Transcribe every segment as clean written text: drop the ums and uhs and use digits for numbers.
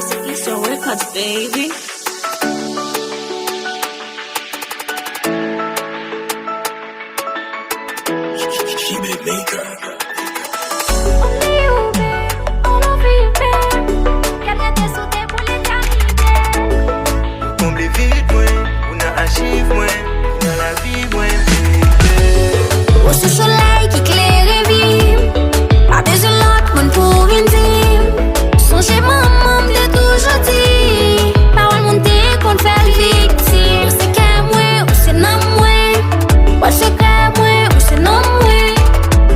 East Records, baby. Comble vite moins, on a archive moins, on a la vie moins, Au sous soleil qui claire et vive, pas besoin l'autre monde pour une team. Songez maman de toujours dit, parole montée qu'on fait victime. C'est qu'à moi ou c'est non moi, ou c'est qu'à moi ou c'est non moi.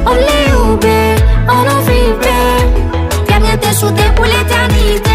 On l'est ou bien, on en vit bien, bien t'es soudé pour l'éternité.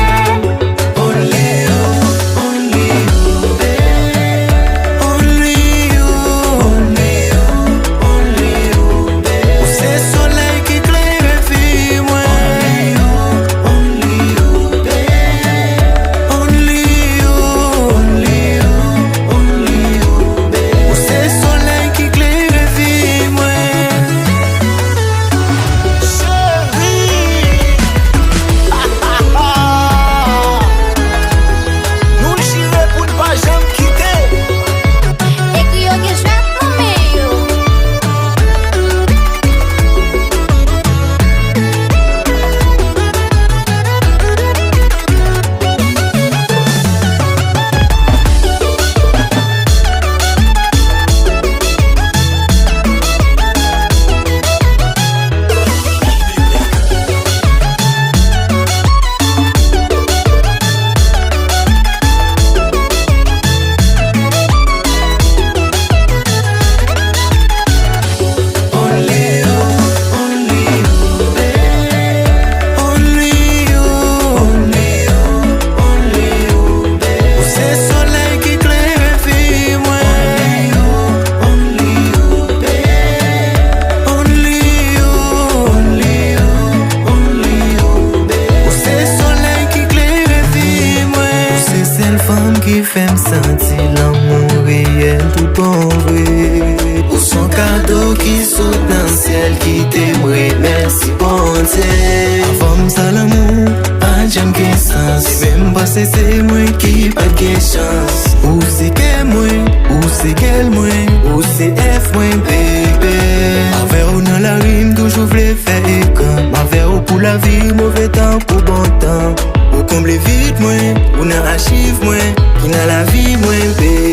qui fait me sentir l'amour réel tout en vrai. Ou son cadeau qui saute dans le ciel qui t'aimerait, merci bon Dieu. Avant ça l'amour, pas j'aime qu'un sens. Même pas c'est moi qui pas de chance. Ou c'est qu'elle moi, ou c'est qu'elle moi, ou c'est F moi bébé. Avec ou dans la rime toujours voulais faire écran. Avec ou pour la vie, mauvais temps pour bon temps. Ou comble vite moi, ou n'a archive moi, qui n'a la vie moi bébé.